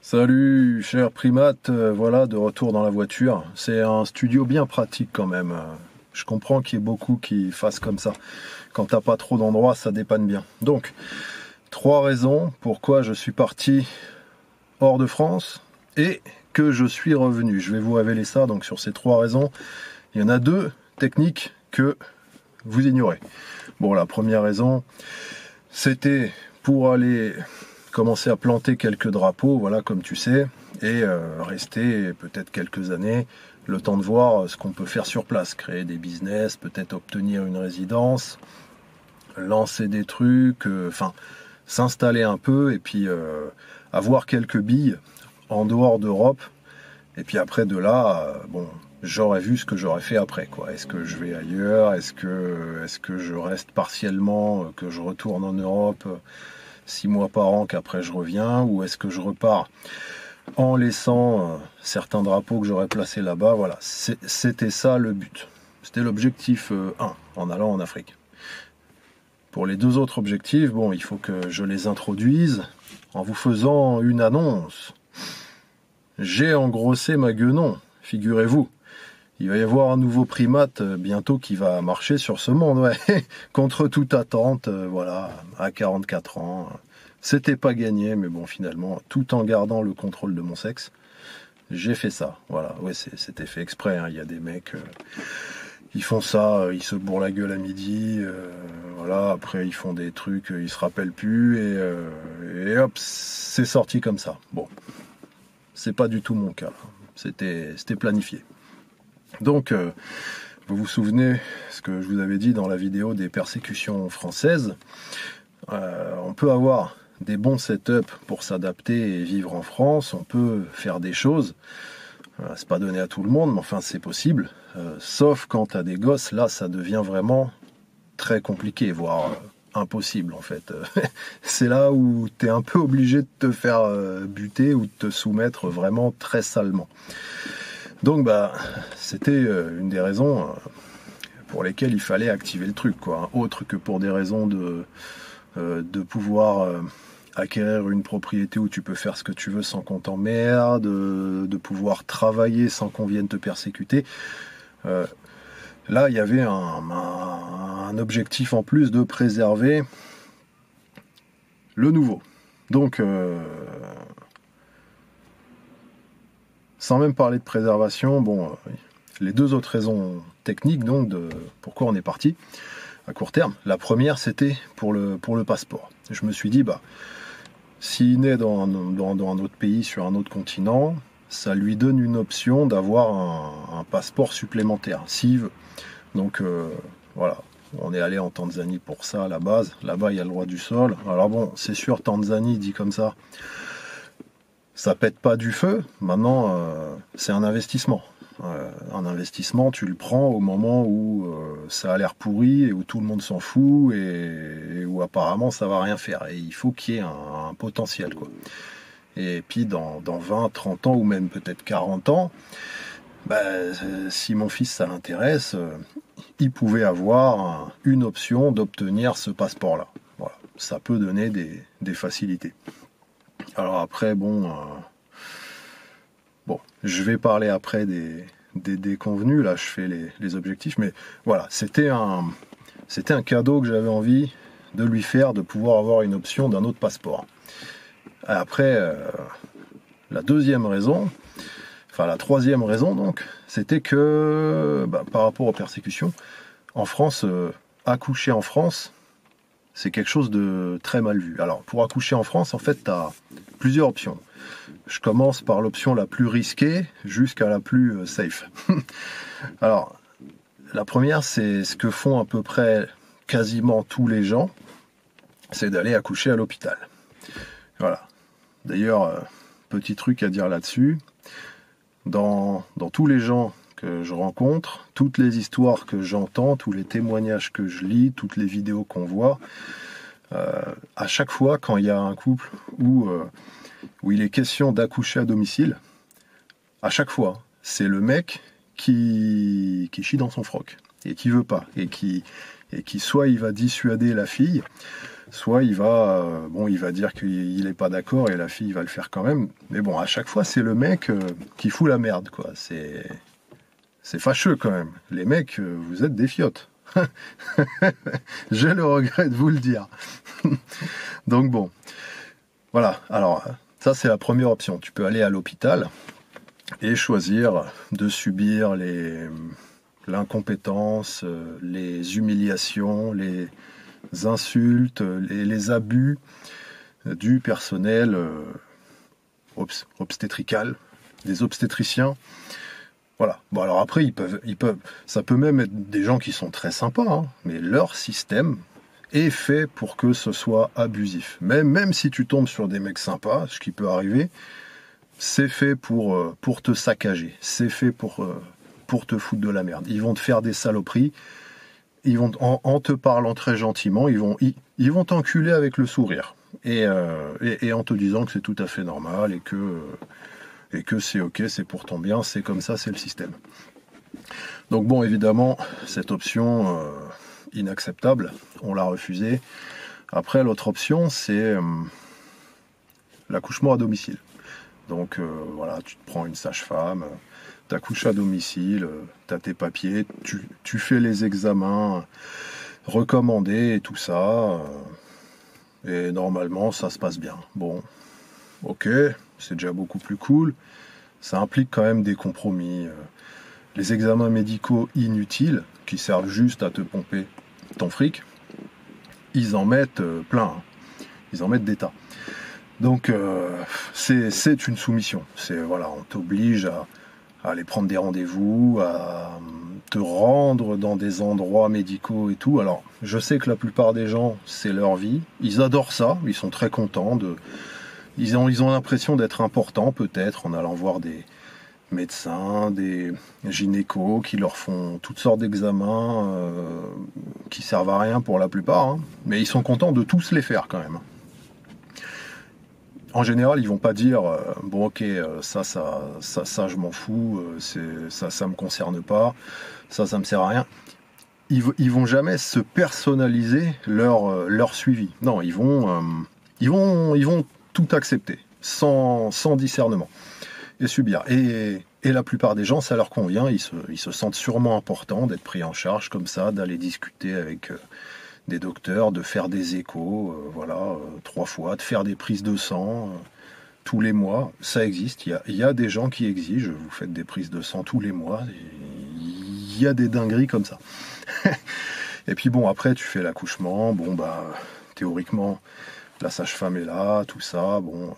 Salut, cher primate, voilà, de retour dans la voiture. C'est un studio bien pratique quand même. Je comprends qu'il y ait beaucoup qui fassent comme ça. Quand t'as pas trop d'endroits, ça dépanne bien. Donc, trois raisons pourquoi je suis parti hors de France et que je suis revenu. Je vais vous révéler ça, donc sur ces trois raisons, il y en a deux techniques que vous ignorez. Bon, la première raison, c'était pour aller commencer à planter quelques drapeaux, voilà, comme tu sais, et rester peut-être quelques années, le temps de voir ce qu'on peut faire sur place, créer des business, peut-être obtenir une résidence, lancer des trucs, enfin, s'installer un peu, et puis avoir quelques billes en dehors d'Europe, et puis après de là, bon, j'aurais vu ce que j'aurais fait après, quoi. Est-ce que je vais ailleurs? Est-ce que je reste partiellement, que je retourne en Europe 6 mois par an qu'après je reviens, ou est-ce que je repars en laissant certains drapeaux que j'aurais placés là-bas? Voilà, c'était ça le but. C'était l'objectif 1 en allant en Afrique. Pour les deux autres objectifs, bon, il faut que je les introduise en vous faisant une annonce. J'ai engrossé ma guenon, figurez-vous. Il va y avoir un nouveau primate bientôt qui va marcher sur ce monde, ouais. Contre toute attente, voilà, à 44 ans. C'était pas gagné, mais bon, finalement, tout en gardant le contrôle de mon sexe, j'ai fait ça. Voilà, ouais, c'était fait exprès, hein. Il y a des mecs, ils font ça, ils se bourrent la gueule à midi, voilà, après ils font des trucs, ils se rappellent plus, et hop, c'est sorti comme ça. Bon, c'est pas du tout mon cas. C'était planifié. Donc, vous vous souvenez ce que je vous avais dit dans la vidéo des persécutions françaises. On peut avoir des bons setups pour s'adapter et vivre en France. On peut faire des choses. C'est pas donné à tout le monde, mais enfin c'est possible. Sauf quand t'as des gosses, là ça devient vraiment très compliqué, voire impossible en fait. C'est là où t'es un peu obligé de te faire buter ou de te soumettre vraiment très salement. Donc bah c'était une des raisons pour lesquelles il fallait activer le truc, quoi. Autre que pour des raisons de pouvoir acquérir une propriété où tu peux faire ce que tu veux sans qu'on t'emmerde, de pouvoir travailler sans qu'on vienne te persécuter. Là, il y avait un objectif en plus de préserver le nouveau. Donc, sans même parler de préservation, bon, les deux autres raisons techniques donc de pourquoi on est parti à court terme. La première, c'était pour le passeport. Je me suis dit, bah, s'il naît dans un autre pays, sur un autre continent, ça lui donne une option d'avoir un passeport supplémentaire, s'il veut. Donc voilà, on est allé en Tanzanie pour ça à la base. Là-bas, il y a le droit du sol. Alors bon, c'est sûr, Tanzanie dit comme ça pète pas du feu. Maintenant, c'est un investissement. Un investissement, tu le prends au moment où ça a l'air pourri et où tout le monde s'en fout et où apparemment ça va rien faire. Et il faut qu'il y ait un potentiel, quoi. Et puis dans 20, 30 ans ou même peut-être 40 ans, bah, si mon fils ça l'intéresse, il pouvait avoir une option d'obtenir ce passeport-là. Voilà. Ça peut donner des facilités. Alors après, bon, je vais parler après des convenus, là je fais les objectifs, mais voilà, c'était un cadeau que j'avais envie de lui faire, de pouvoir avoir une option d'un autre passeport. Après, la troisième raison donc, c'était que par rapport aux persécutions, en France, accoucher en France, c'est quelque chose de très mal vu. Alors, pour accoucher en France, en fait, tu as plusieurs options. Je commence par l'option la plus risquée jusqu'à la plus safe. Alors, la première, c'est ce que font à peu près quasiment tous les gens, c'est d'aller accoucher à l'hôpital. Voilà. D'ailleurs, petit truc à dire là-dessus, dans tous les gens que je rencontre, toutes les histoires que j'entends, tous les témoignages que je lis, toutes les vidéos qu'on voit, à chaque fois quand il y a un couple où il est question d'accoucher à domicile, à chaque fois, c'est le mec qui chie dans son froc et qui veut pas et qui et qui soit il va dissuader la fille, soit il va, il va dire qu'il n'est pas d'accord et la fille va le faire quand même. Mais bon, à chaque fois, c'est le mec qui fout la merde, quoi. C'est fâcheux quand même. Les mecs, vous êtes des fiottes. J'ai le regret de vous le dire. Donc bon, voilà. Alors, ça c'est la première option. Tu peux aller à l'hôpital et choisir de subir l'incompétence, les humiliations, les insultes, les abus du personnel obstétrical, des obstétriciens. Voilà. Bon, alors après, ça peut même être des gens qui sont très sympas, hein, mais leur système est fait pour que ce soit abusif. Même si tu tombes sur des mecs sympas, ce qui peut arriver, c'est fait pour te saccager. C'est fait pour te foutre de la merde. Ils vont te faire des saloperies. Ils vont, en te parlant très gentiment, ils vont t'enculer avec le sourire. Et en te disant que c'est tout à fait normal et que c'est ok, c'est pour ton bien, c'est comme ça, c'est le système. Donc bon, évidemment, cette option inacceptable, on l'a refusée. Après, l'autre option, c'est l'accouchement à domicile. Donc voilà, tu te prends une sage-femme, t'accouches à domicile, t'as tes papiers, tu fais les examens recommandés et tout ça, et normalement ça se passe bien. Bon, ok, c'est déjà beaucoup plus cool. Ça implique quand même des compromis. Les examens médicaux inutiles, qui servent juste à te pomper ton fric, ils en mettent plein. Hein. Ils en mettent des tas. Donc, c'est une soumission. Voilà, on t'oblige à aller prendre des rendez-vous, à te rendre dans des endroits médicaux et tout. Alors, je sais que la plupart des gens, c'est leur vie. Ils adorent ça. Ils sont très contents Ils ont l'impression d'être importants, peut-être, en allant voir des médecins, des gynécos qui leur font toutes sortes d'examens qui servent à rien pour la plupart, hein. Mais ils sont contents de tous les faire quand même. En général, ils vont pas dire bon ok, ça je m'en fous, ça me concerne pas, ça me sert à rien. Ils vont jamais se personnaliser leur suivi. Non, ils vont tout accepter, sans discernement, et subir. Et la plupart des gens, ça leur convient, ils se sentent sûrement importants d'être pris en charge comme ça, d'aller discuter avec des docteurs, de faire des échos, 3 fois, de faire des prises de sang tous les mois. Ça existe, il y a des gens qui exigent, vous faites des prises de sang tous les mois, il y a des dingueries comme ça. Et puis bon, après tu fais l'accouchement, bon bah théoriquement, la sage-femme est là, tout ça, bon,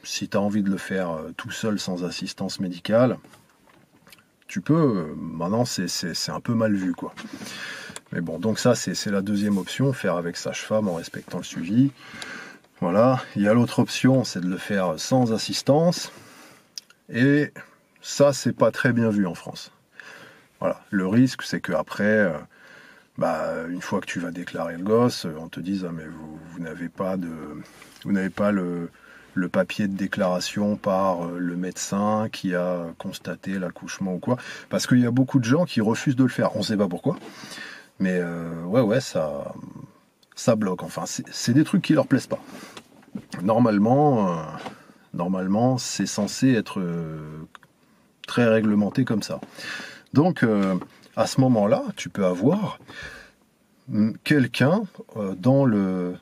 si tu as envie de le faire tout seul sans assistance médicale, tu peux, maintenant c'est un peu mal vu, quoi. Mais bon, donc ça c'est la deuxième option, faire avec sage-femme en respectant le suivi. Voilà, il y a l'autre option, c'est de le faire sans assistance, et ça c'est pas très bien vu en France. Voilà, le risque c'est qu'après, une fois que tu vas déclarer le gosse, on te dise ah mais vous n'avez pas le papier de déclaration par le médecin qui a constaté l'accouchement ou quoi. Parce qu'il y a beaucoup de gens qui refusent de le faire. On ne sait pas pourquoi. Mais ça bloque. Enfin, c'est des trucs qui leur plaisent pas. Normalement, c'est censé être très réglementé comme ça. Donc, à ce moment-là, tu peux avoir quelqu'un dans le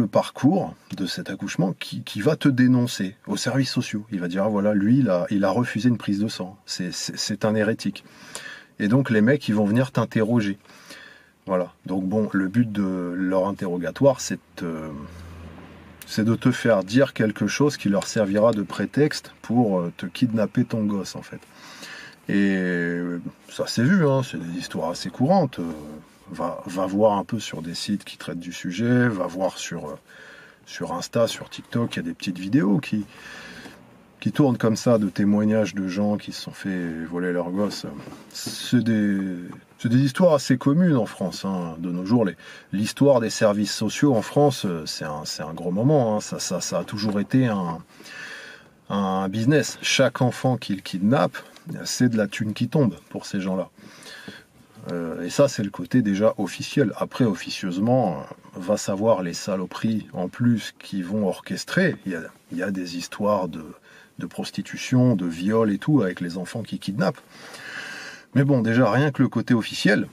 parcours de cet accouchement qui va te dénoncer aux services sociaux. Il va dire, ah voilà, lui, il a refusé une prise de sang. C'est un hérétique. Et donc, les mecs, ils vont venir t'interroger. Voilà. Donc, bon, le but de leur interrogatoire, c'est de te faire dire quelque chose qui leur servira de prétexte pour te kidnapper ton gosse, en fait. Et ça s'est vu, hein, c'est des histoires assez courantes. Va voir un peu sur des sites qui traitent du sujet, va voir sur Insta, sur TikTok, il y a des petites vidéos qui tournent comme ça, de témoignages de gens qui se sont fait voler leur gosse. C'est des histoires assez communes en France, hein, de nos jours. L'histoire des services sociaux en France, c'est un gros moment, hein. Ça a toujours été un business. Chaque enfant qu'ils kidnappent, c'est de la thune qui tombe pour ces gens-là. Et ça, c'est le côté déjà officiel. Après, officieusement, va savoir les saloperies en plus qui vont orchestrer. Il y a des histoires de prostitution, de viol et tout, avec les enfants qui kidnappent. Mais bon, déjà, rien que le côté officiel,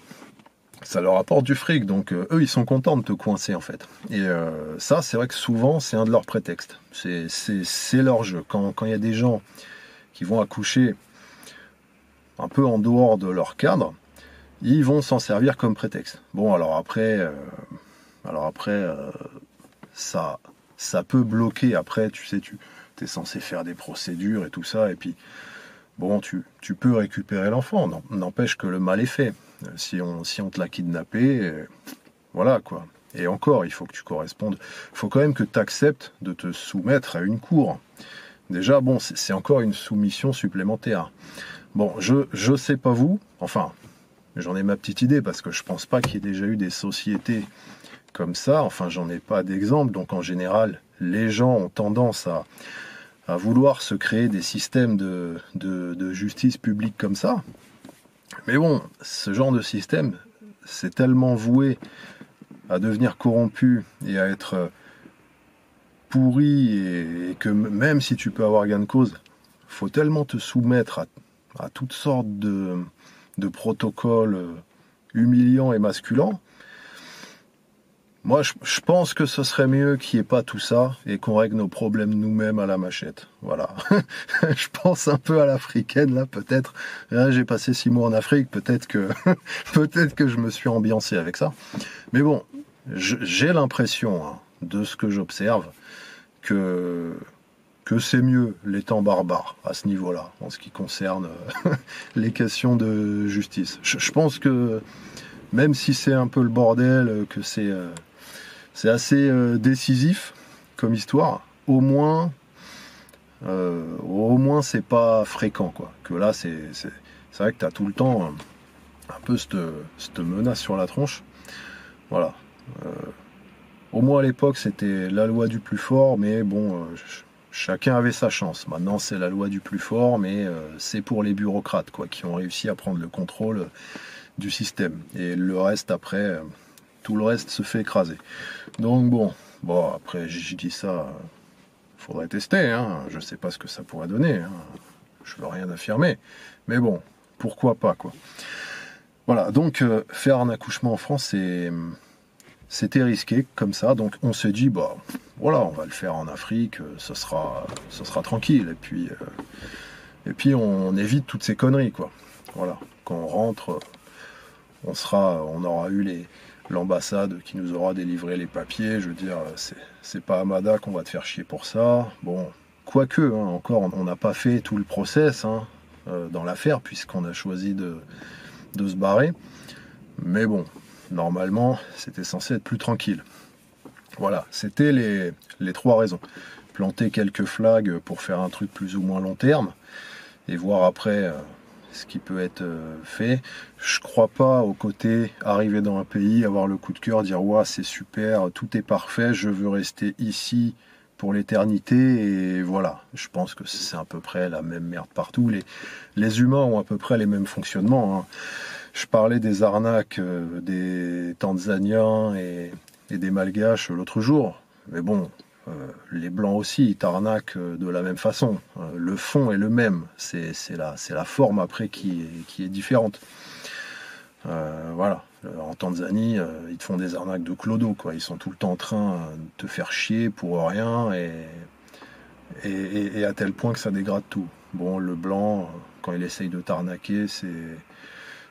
ça leur apporte du fric. Donc, eux, ils sont contents de te coincer, en fait. Et ça, c'est vrai que souvent, c'est un de leurs prétextes. C'est leur jeu. Quand il y a des gens qui vont accoucher un peu en dehors de leur cadre, ils vont s'en servir comme prétexte. Bon, alors après, ça peut bloquer. Après, tu sais, tu es censé faire des procédures et tout ça, et puis, bon, tu peux récupérer l'enfant. N'empêche que le mal est fait. Si on te l'a kidnappé, voilà, quoi. Et encore, il faut que tu correspondes. Il faut quand même que tu acceptes de te soumettre à une cour. Déjà, bon, c'est encore une soumission supplémentaire. Bon, je sais pas vous, enfin, j'en ai ma petite idée parce que je pense pas qu'il y ait déjà eu des sociétés comme ça. Enfin, j'en ai pas d'exemple. Donc, en général, les gens ont tendance à vouloir se créer des systèmes de justice publique comme ça. Mais bon, ce genre de système, c'est tellement voué à devenir corrompu et à être pourri et que même si tu peux avoir gain de cause, faut tellement te soumettre à toutes sortes de protocoles humiliants et masculants. Moi, je pense que ce serait mieux qu'il n'y ait pas tout ça et qu'on règle nos problèmes nous-mêmes à la machette. Voilà. Je pense un peu à l'africaine, là, peut-être. Là, j'ai passé 6 mois en Afrique, peut-être que je me suis ambiancé avec ça. Mais bon, j'ai l'impression, hein, de ce que j'observe, que c'est mieux les temps barbares à ce niveau-là, en ce qui concerne les questions de justice. Je pense que même si c'est un peu le bordel, que c'est assez décisif comme histoire, au moins c'est pas fréquent, quoi. Que là, c'est vrai que tu as tout le temps un peu cette menace sur la tronche. Voilà. Au moins à l'époque, c'était la loi du plus fort, mais bon, chacun avait sa chance. Maintenant, c'est la loi du plus fort, mais c'est pour les bureaucrates, quoi, qui ont réussi à prendre le contrôle du système. Et le reste, après, tout le reste se fait écraser. Donc bon, après, je dis ça, faudrait tester, hein. Je sais pas ce que ça pourrait donner, hein. Je veux rien affirmer, mais bon, pourquoi pas, quoi. Voilà, donc faire un accouchement en France, c'était risqué comme ça, donc on s'est dit, voilà, on va le faire en Afrique, ce sera tranquille, et puis on évite toutes ces conneries, quoi. Voilà, quand on rentre, on aura eu l'ambassade qui nous aura délivré les papiers. Je veux dire, c'est pas Amada qu'on va te faire chier pour ça. Bon, quoique, hein, encore, on n'a pas fait tout le process, hein, dans l'affaire, puisqu'on a choisi de se barrer. Mais bon, normalement, c'était censé être plus tranquille. Voilà, c'était les 3 raisons. Planter quelques flags pour faire un truc plus ou moins long terme, et voir après ce qui peut être fait. Je crois pas au côté arriver dans un pays, avoir le coup de cœur, dire ouais, c'est super, tout est parfait, je veux rester ici pour l'éternité, et voilà. Je pense que c'est à peu près la même merde partout. Les humains ont à peu près les mêmes fonctionnements, hein. Je parlais des arnaques des Tanzaniens et des Malgaches l'autre jour, mais bon, les Blancs aussi, ils t'arnaquent de la même façon. Le fond est le même, c'est la forme après qui est différente. Voilà, en Tanzanie, ils te font des arnaques de clodo, quoi. Ils sont tout le temps en train de te faire chier pour rien, et à tel point que ça dégrade tout. Bon, le Blanc, quand il essaye de t'arnaquer,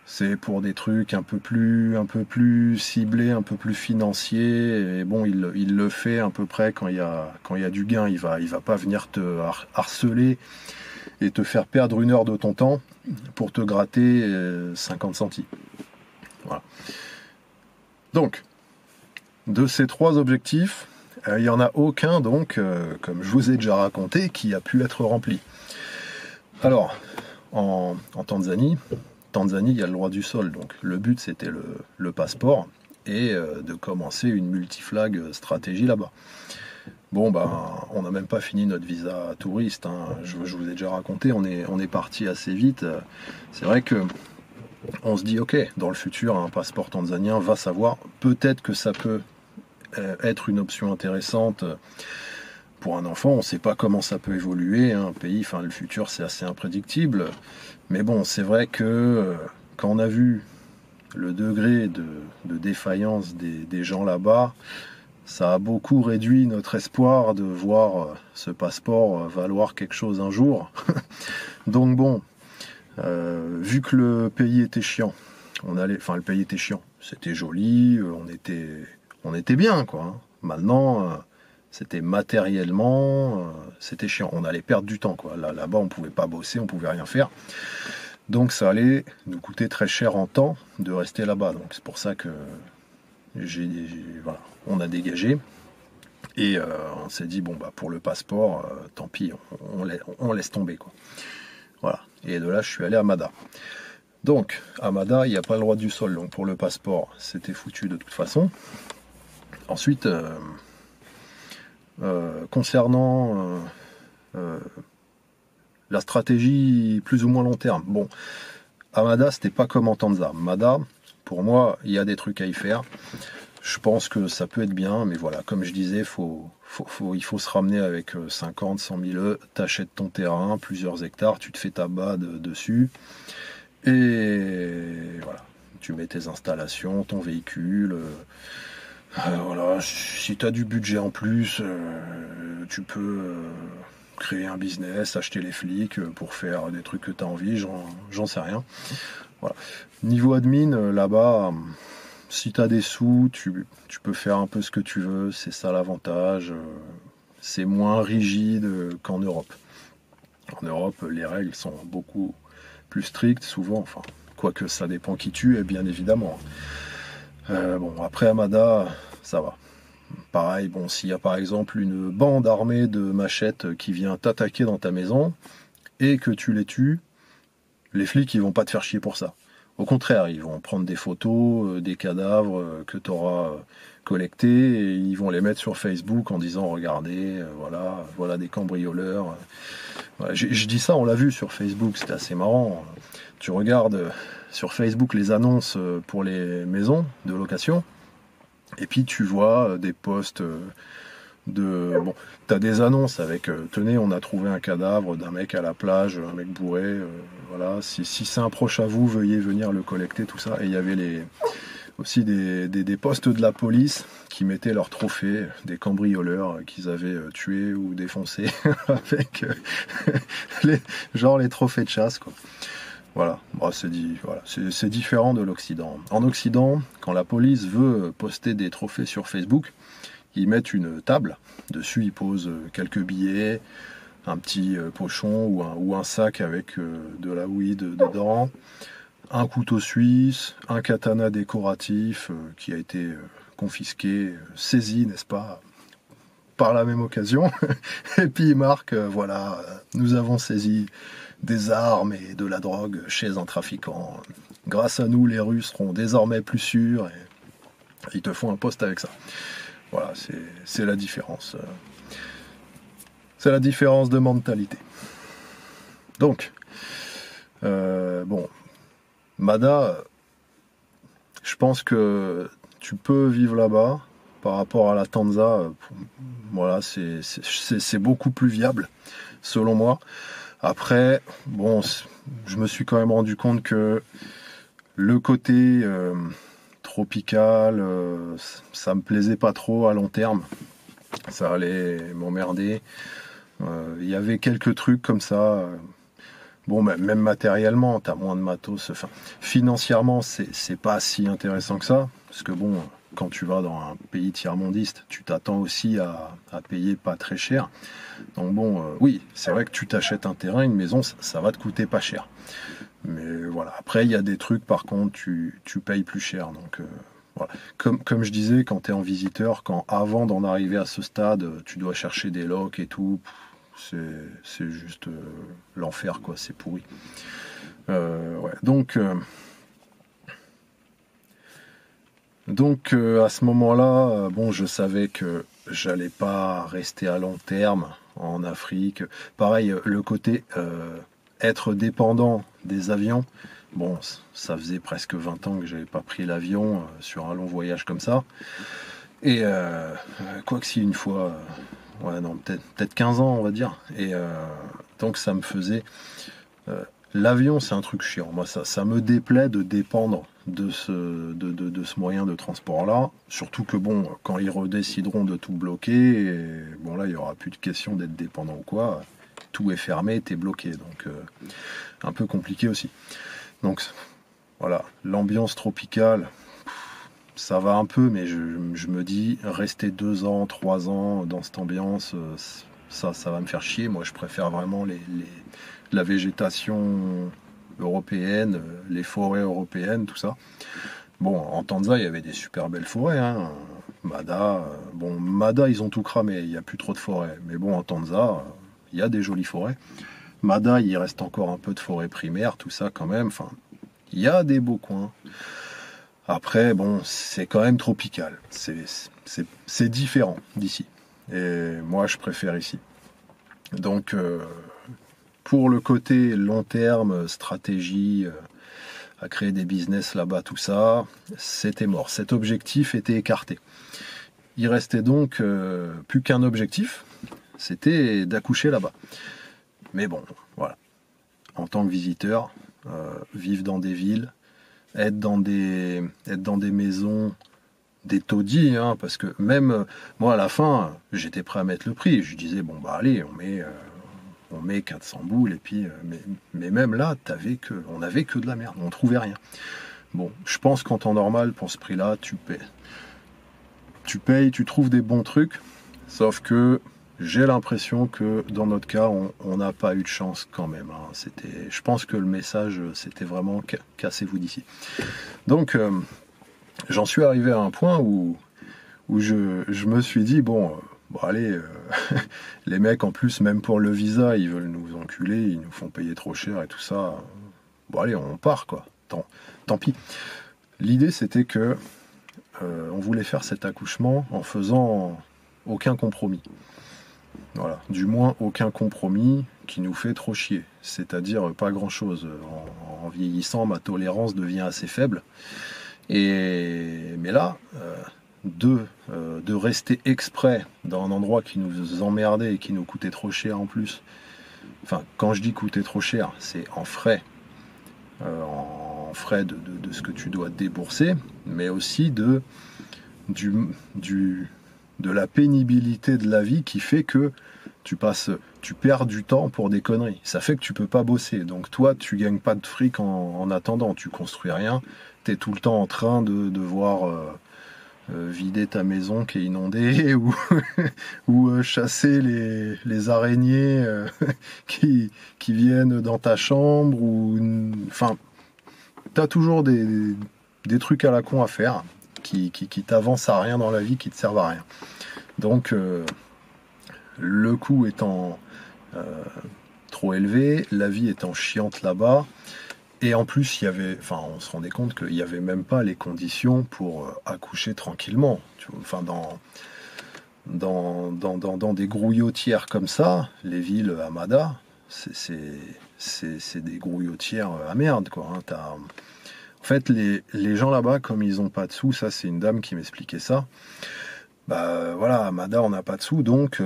c'est pour des trucs un peu plus ciblés, un peu plus financiers. Et bon, il le fait à peu près quand il y a du gain. Il va pas venir te harceler et te faire perdre 1 heure de ton temps pour te gratter 50 centimes. Voilà. Donc, de ces 3 objectifs, il n'y en a aucun, donc, comme je vous ai déjà raconté, qui a pu être rempli. Alors, en Tanzanie, il y a le droit du sol, donc le but c'était le passeport et de commencer une multiflag stratégie là-bas. Bon, on n'a même pas fini notre visa touriste, hein. Je vous ai déjà raconté, on est parti assez vite. C'est vrai que on se dit ok, dans le futur, un passeport tanzanien, va savoir, peut-être que ça peut être une option intéressante pour un enfant. On ne sait pas comment ça peut évoluer, hein, un pays, enfin le futur c'est assez imprédictible, mais bon, c'est vrai que quand on a vu le degré de défaillance des gens là-bas, ça a beaucoup réduit notre espoir de voir ce passeport valoir quelque chose un jour. Donc bon, vu que le pays était chiant, le pays était chiant, c'était joli, on était bien quoi, hein. Maintenant, c'était matériellement, c'était chiant, on allait perdre du temps quoi. Là-bas, on pouvait pas bosser, on pouvait rien faire. Donc ça allait nous coûter très cher en temps de rester là-bas. Donc c'est pour ça que voilà, on a dégagé. Et on s'est dit, bon, bah, pour le passeport, tant pis, on laisse tomber, quoi. Voilà. Et de là, je suis allé à Mada. Donc, à Mada, il n'y a pas le droit du sol. Donc, pour le passeport, c'était foutu de toute façon. Ensuite, concernant la stratégie plus ou moins long terme, bon, à Mada, c'était pas comme en Tanzanie. Mada, pour moi, il y a des trucs à y faire. Je pense que ça peut être bien, mais voilà, comme je disais, il faut se ramener avec 50, 100 000 €, t'achètes ton terrain, plusieurs hectares, tu te fais ta bade dessus, et voilà, tu mets tes installations, ton véhicule, voilà, si tu as du budget en plus, tu peux créer un business, acheter les flics pour faire des trucs que tu as envie, j'en sais rien. Voilà. Niveau admin, là-bas, si tu as des sous, tu peux faire un peu ce que tu veux, c'est ça l'avantage. C'est moins rigide qu'en Europe. En Europe, les règles sont beaucoup plus strictes, souvent, enfin, quoique ça dépend qui tu es, bien évidemment. Bon, après Amada, ça va. Pareil, bon, s'il y a par exemple une bande armée de machettes qui vient t'attaquer dans ta maison et que tu les tues, les flics, ils vont pas te faire chier pour ça. Au contraire, ils vont prendre des photos, des cadavres que tu auras collectés et ils vont les mettre sur Facebook en disant regardez, voilà des cambrioleurs. Voilà, je dis ça, on l'a vu sur Facebook, c'était assez marrant. Tu regardes sur Facebook les annonces pour les maisons de location et puis tu vois des posts bon, t'as des annonces avec tenez, on a trouvé un cadavre d'un mec à la plage, un mec bourré, voilà, si c'est un proche à vous, veuillez venir le collecter, tout ça. Et il y avait aussi des postes de la police qui mettaient leurs trophées, des cambrioleurs qu'ils avaient tués ou défoncés avec les trophées de chasse, quoi. Voilà, bon, c'est différent de l'Occident. En Occident, quand la police veut poster des trophées sur Facebook, ils mettent une table, dessus ils posent quelques billets, un petit pochon ou un sac avec de la weed dedans, un couteau suisse, un katana décoratif qui a été confisqué, saisi, n'est-ce pas, par la même occasion, et puis ils marquent, voilà, nous avons saisi des armes et de la drogue chez un trafiquant. Grâce à nous, les rues seront désormais plus sûres, et ils te font un post avec ça. Voilà, c'est la différence. C'est la différence de mentalité. Donc, bon, Mada, je pense que tu peux vivre là-bas par rapport à la Tanzanie. Voilà, c'est beaucoup plus viable, selon moi. Après, bon, je me suis quand même rendu compte que le côté tropical, ça me plaisait pas trop à long terme. Ça allait m'emmerder. Il y avait quelques trucs comme ça. Bon, même matériellement, t'as moins de matos. Enfin, financièrement, c'est pas si intéressant que ça. Parce que bon, quand tu vas dans un pays tiers-mondiste, tu t'attends aussi à payer pas très cher. Donc bon, oui, c'est vrai que tu t'achètes un terrain, une maison, ça va te coûter pas cher. Mais voilà, après il y a des trucs par contre tu payes plus cher. Donc voilà. Comme je disais, quand tu es en visiteur, quand avant d'en arriver à ce stade, tu dois chercher des locs et tout, c'est juste l'enfer quoi, c'est pourri. Ouais. Donc à ce moment-là, bon, je savais que j'allais pas rester à long terme en Afrique. Pareil, le côté être dépendant des avions, bon, ça faisait presque 20 ans que j'avais pas pris l'avion sur un long voyage comme ça. Et quoi que si une fois, ouais non, peut-être 15 ans on va dire. Et donc ça me faisait... l'avion c'est un truc chiant. Moi ça me déplaît de dépendre de ce moyen de transport là. Surtout que bon, quand ils redécideront de tout bloquer, et, bon là il n'y aura plus de question d'être dépendant ou quoi. Tout est fermé, t'es bloqué. Donc un peu compliqué aussi. Donc voilà, l'ambiance tropicale, ça va un peu, mais je me dis, rester 2 ans, 3 ans dans cette ambiance, ça va me faire chier. Moi, je préfère vraiment la végétation européenne, les forêts européennes, tout ça. Bon, en Tanzanie, il y avait des super belles forêts, hein. Mada, ils ont tout cramé, il n'y a plus trop de forêts. Mais bon, en Tanzanie, il y a des jolies forêts. Mada, il reste encore un peu de forêt primaire, tout ça quand même. Enfin, il y a des beaux coins. Après, bon, c'est quand même tropical. C'est différent d'ici. Et moi, je préfère ici. Donc, pour le côté long terme, stratégie, à créer des business là-bas, tout ça, c'était mort. Cet objectif était écarté. Il restait donc plus qu'un objectif, c'était d'accoucher là-bas. Mais bon, voilà. En tant que visiteur, vivre dans des villes, être dans des maisons, des taudis, hein, parce que même moi à la fin, j'étais prêt à mettre le prix. Je disais bon bah allez, on met 400 boules et puis mais même là, on avait que de la merde, on trouvait rien. Bon, je pense qu'en temps normal pour ce prix-là, tu payes, tu trouves des bons trucs, sauf que j'ai l'impression que dans notre cas, on n'a pas eu de chance quand même. Hein. Je pense que le message, c'était vraiment cassez-vous d'ici. Donc, j'en suis arrivé à un point où je me suis dit, bon allez, les mecs en plus, même pour le visa, ils veulent nous enculer, ils nous font payer trop cher et tout ça. Bon allez, on part quoi. Tant pis. L'idée c'était que on voulait faire cet accouchement en faisant aucun compromis. Voilà, du moins aucun compromis qui nous fait trop chier. C'est-à-dire pas grand-chose. En vieillissant, ma tolérance devient assez faible. Mais là, de rester exprès dans un endroit qui nous emmerdait et qui nous coûtait trop cher en plus. Enfin, quand je dis coûter trop cher, c'est en frais. En frais de ce que tu dois débourser, mais aussi de la pénibilité de la vie qui fait que tu perds du temps pour des conneries. Ça fait que tu peux pas bosser. Donc toi, tu gagnes pas de fric en attendant. Tu construis rien. Tu es tout le temps en train de devoir vider ta maison qui est inondée ou chasser les araignées qui viennent dans ta chambre. Enfin, tu as toujours des trucs à la con à faire qui t'avancent à rien dans la vie, qui te servent à rien. Donc, le coût étant trop élevé, la vie étant chiante là-bas, et en plus, on se rendait compte qu'il n'y avait même pas les conditions pour accoucher tranquillement. Enfin, dans des grouillotières comme ça, les villes à Mada, c'est des grouillotières à merde, quoi. Hein. En fait, les gens là-bas, comme ils n'ont pas de sous, ça c'est une dame qui m'expliquait ça. Bah voilà, à Mada on n'a pas de sous, donc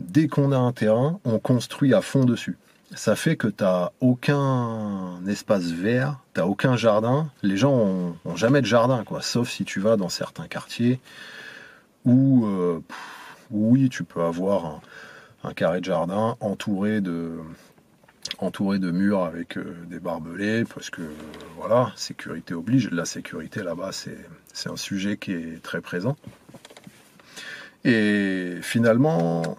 dès qu'on a un terrain, on construit à fond dessus. Ça fait que t'as aucun espace vert, t'as aucun jardin. Les gens ont jamais de jardin, quoi. Sauf si tu vas dans certains quartiers où, oui, tu peux avoir un carré de jardin entouré de murs avec des barbelés, parce que voilà, sécurité oblige. La sécurité là-bas, c'est un sujet qui est très présent. Et finalement,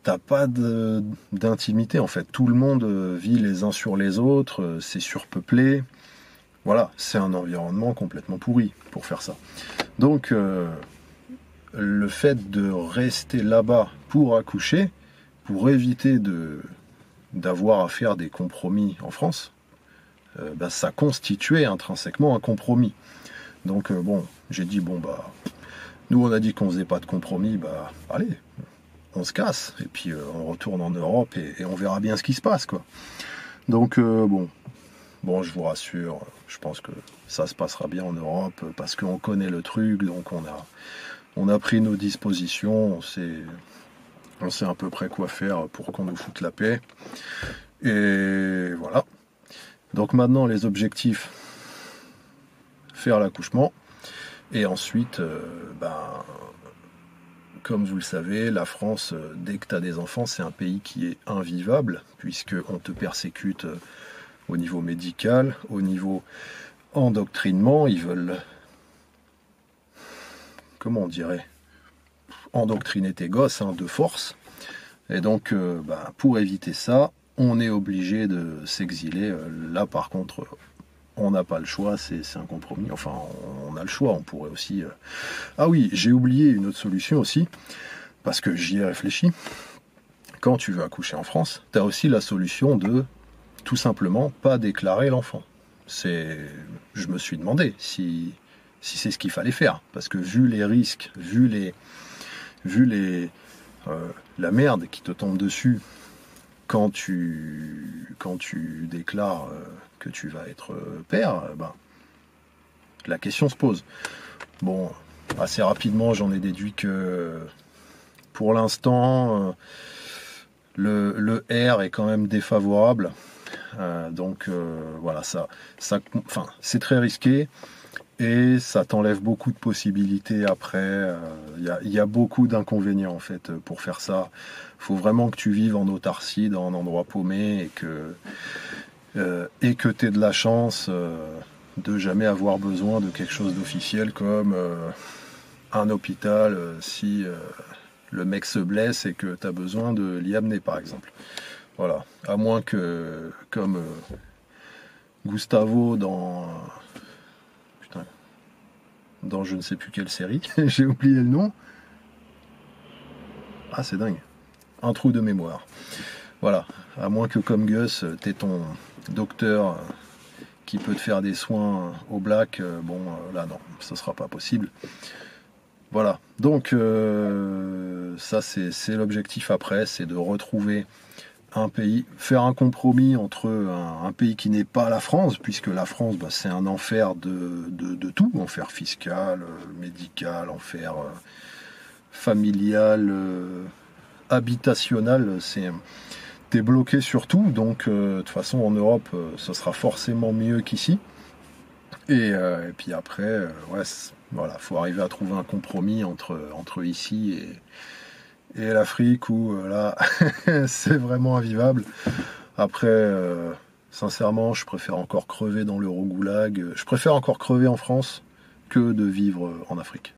t'as pas d'intimité en fait. Tout le monde vit les uns sur les autres, c'est surpeuplé. Voilà, c'est un environnement complètement pourri pour faire ça. Donc, le fait de rester là-bas pour accoucher, pour éviter d'avoir à faire des compromis en France, ça constituait intrinsèquement un compromis. Donc, j'ai dit, nous on a dit qu'on faisait pas de compromis, allez, on se casse, et puis on retourne en Europe et on verra bien ce qui se passe, quoi. Donc Bon, je vous rassure, je pense que ça se passera bien en Europe parce qu'on connaît le truc, donc on a pris nos dispositions, on sait à peu près quoi faire pour qu'on nous foute la paix. Et voilà. Donc maintenant, les objectifs, faire l'accouchement. Et ensuite, comme vous le savez, la France, dès que tu as des enfants, c'est un pays qui est invivable, puisqu'on te persécute au niveau médical, au niveau endoctrinement. Ils veulent, comment on dirait, endoctriner tes gosses de force. Et donc, pour éviter ça, on est obligé de s'exiler. Là, par contre, on n'a pas le choix, c'est un compromis. Enfin, on a le choix, on pourrait aussi... Ah oui, j'ai oublié une autre solution aussi, parce que j'y ai réfléchi. Quand tu veux accoucher en France, tu as aussi la solution de tout simplement pas déclarer l'enfant. Je me suis demandé si c'est ce qu'il fallait faire, parce que vu les risques, vu la merde qui te tombe dessus quand tu déclares que tu vas être père, la question se pose. Bon, assez rapidement, j'en ai déduit que pour l'instant, le R est quand même défavorable. Donc voilà, c'est très risqué et ça t'enlève beaucoup de possibilités après. Il y a beaucoup d'inconvénients en fait pour faire ça. Il faut vraiment que tu vives en autarcie dans un endroit paumé et que tu aies de la chance de jamais avoir besoin de quelque chose d'officiel comme un hôpital si le mec se blesse et que tu as besoin de l'y amener par exemple. Voilà, à moins que, comme Gustavo dans je ne sais plus quelle série, j'ai oublié le nom. Ah, c'est dingue. Un trou de mémoire. Voilà, à moins que comme Gus, t'aies ton docteur qui peut te faire des soins au black, là non, ça sera pas possible. Voilà, donc ça c'est l'objectif après, c'est de retrouver un pays, faire un compromis entre un pays qui n'est pas la France, puisque la France, c'est un enfer de tout, enfer fiscal, médical, enfer familial, habitationnel, t'es bloqué sur tout, donc de toute façon en Europe, ce sera forcément mieux qu'ici. Et puis après, voilà, faut arriver à trouver un compromis entre ici et l'Afrique où là c'est vraiment invivable. Après sincèrement je préfère encore crever dans l'Eurogoulag, je préfère encore crever en France que de vivre en Afrique.